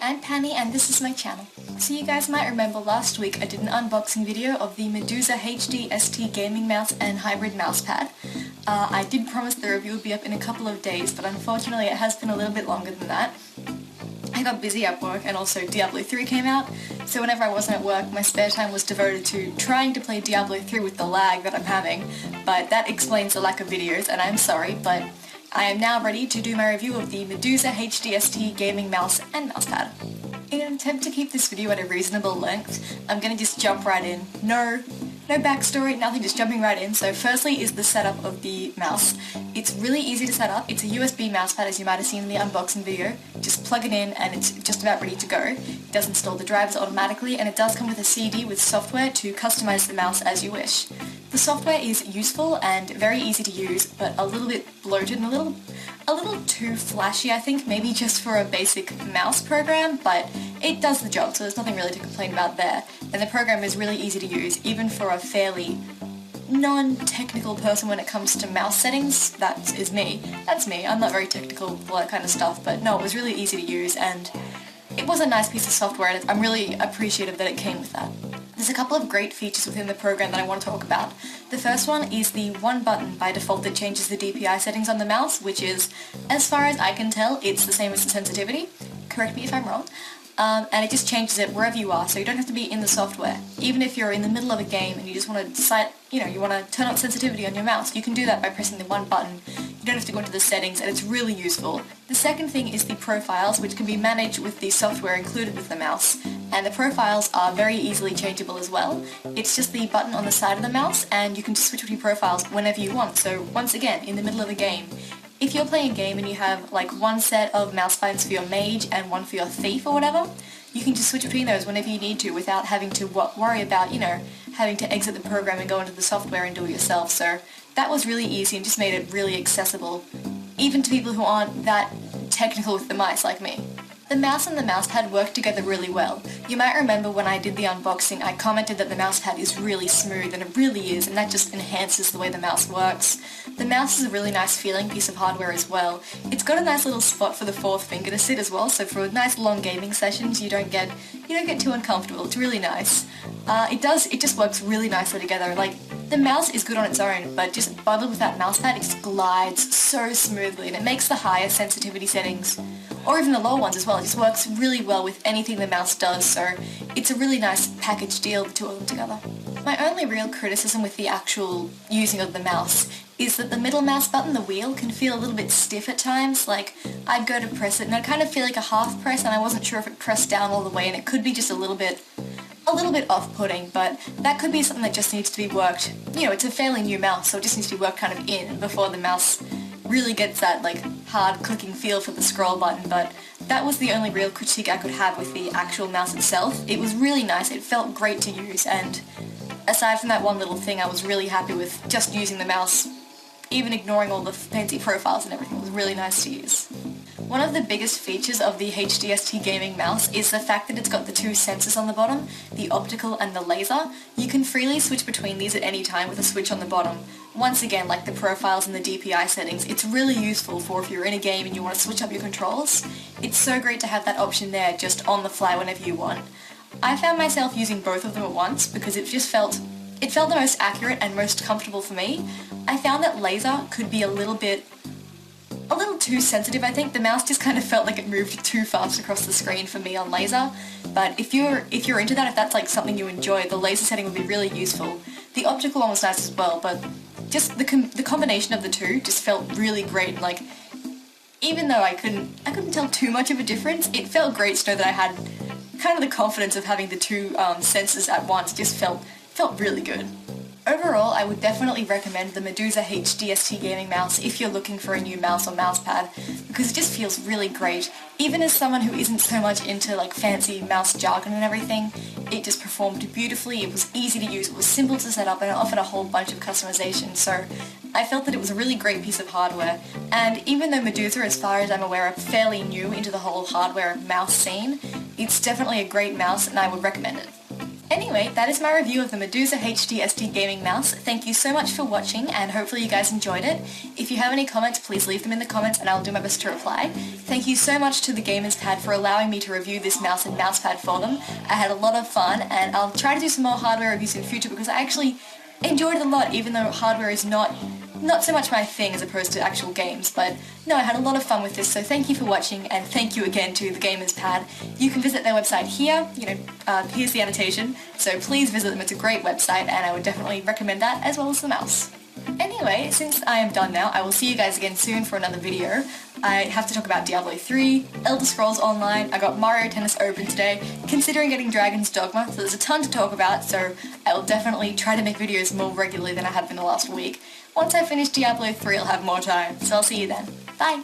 I'm Penny and this is my channel. So you guys might remember last week I did an unboxing video of the Meduza HDST gaming mouse and hybrid mousepad. I did promise the review would be up in a couple of days, but unfortunately it has been a little bit longer than that. I got busy at work and also Diablo 3 came out, so whenever I wasn't at work my spare time was devoted to trying to play Diablo 3 with the lag that I'm having, but that explains the lack of videos and I'm sorry, but I am now ready to do my review of the Meduza HDST gaming mouse and mousepad. In an attempt to keep this video at a reasonable length, I'm going to just jump right in. No backstory, nothing, just jumping right in. So firstly is the setup of the mouse. It's really easy to set up. It's a USB mousepad, as you might have seen in the unboxing video. Just plug it in and it's just about ready to go. It does install the drivers automatically and it does come with a CD with software to customize the mouse as you wish. The software is useful and very easy to use, but a little bit bloated and a little too flashy, I think, maybe just for a basic mouse program, but it does the job, so there's nothing really to complain about there. And the program is really easy to use, even for a fairly non-technical person when it comes to mouse settings. That is me. That's me. I'm not very technical with all that kind of stuff, but no, it was really easy to use and it was a nice piece of software and I'm really appreciative that it came with that. There's a couple of great features within the program that I want to talk about. The first one is the one button by default that changes the DPI settings on the mouse, which is, as far as I can tell, it's the same as the sensitivity. Correct me if I'm wrong. And it just changes it wherever you are, so you don't have to be in the software. Even if you're in the middle of a game and you just want to you want to turn up sensitivity on your mouse, you can do that by pressing the one button. You don't have to go into the settings, and it's really useful. The second thing is the profiles, which can be managed with the software included with the mouse, and the profiles are very easily changeable as well. It's just the button on the side of the mouse, and you can just switch between profiles whenever you want. So once again, in the middle of a game, if you're playing a game and you have like one set of mouse buttons for your mage and one for your thief or whatever, you can just switch between those whenever you need to without having to worry about, having to exit the program and go into the software and do it yourself. So that was really easy and just made it really accessible, even to people who aren't that technical with the mice like me. The mouse and the mousepad work together really well. You might remember when I did the unboxing I commented that the mousepad is really smooth, and it really is, and that just enhances the way the mouse works. The mouse is a really nice feeling piece of hardware as well. It's got a nice little spot for the fourth finger to sit as well, so for nice long gaming sessions you don't get too uncomfortable. It's really nice. It just works really nicely together. Like, the mouse is good on its own, but just bundled with that mousepad it just glides so smoothly, and it makes the higher sensitivity settings, or even the lower ones as well, it just works really well with anything the mouse does, so it's a really nice package deal, the two of them together. My only real criticism with the actual using of the mouse is that the middle mouse button, the wheel, can feel a little bit stiff at times. Like, I'd go to press it and I'd kind of feel like a half press and I wasn't sure if it pressed down all the way, and it could be just a little bit off-putting, but that could be something that just needs to be worked. It's a fairly new mouse, so it just needs to be worked kind of in before the mouse really gets that hard clicking feel for the scroll button. But that was the only real critique I could have with the actual mouse itself. It was really nice, it felt great to use, and aside from that one little thing I was really happy with just using the mouse, even ignoring all the fancy profiles and everything. It was really nice to use. One of the biggest features of the HDST gaming mouse is the fact that it's got the two sensors on the bottom, the optical and the laser. You can freely switch between these at any time with a switch on the bottom. Once again, like the profiles and the DPI settings, it's really useful for if you're in a game and you want to switch up your controls. It's so great to have that option there just on the fly whenever you want. I found myself using both of them at once because it felt the most accurate and most comfortable for me. I found that laser could be a little too sensitive, I think. The mouse just kind of felt like it moved too fast across the screen for me on laser, but if you're into that, if that's something you enjoy, the laser setting would be really useful. The optical one was nice as well, but just the combination of the two just felt really great. Like, even though I couldn't tell too much of a difference, it felt great to know that I had kind of the confidence of having the two sensors at once. Just felt really good. Overall, I would definitely recommend the Meduza HDST gaming mouse if you're looking for a new mouse or mousepad, because it just feels really great. Even as someone who isn't so much into fancy mouse jargon and everything, it just performed beautifully, it was easy to use, it was simple to set up, and it offered a whole bunch of customization, so I felt that it was a really great piece of hardware. And even though Meduza, as far as I'm aware, are fairly new into the whole hardware mouse scene, it's definitely a great mouse and I would recommend it. Anyway, that is my review of the Meduza HDST gaming mouse. Thank you so much for watching, and hopefully you guys enjoyed it. If you have any comments, please leave them in the comments and I'll do my best to reply. Thank you so much to the Gamers Pad for allowing me to review this mouse and mousepad for them. I had a lot of fun, and I'll try to do some more hardware reviews in future because I actually enjoyed it a lot, even though hardware is not so much my thing as opposed to actual games. But no, I had a lot of fun with this, so thank you for watching, and thank you again to the Gamers Pad. You can visit their website here, here's the annotation, so please visit them. It's a great website and I would definitely recommend that as well as the mouse. Anyway, since I am done now, I will see you guys again soon for another video. I have to talk about Diablo 3, Elder Scrolls Online, I got Mario Tennis Open today, considering getting Dragon's Dogma, so there's a ton to talk about, so I will definitely try to make videos more regularly than I have in the last week. Once I finish Diablo 3, I'll have more time, so I'll see you then. Bye!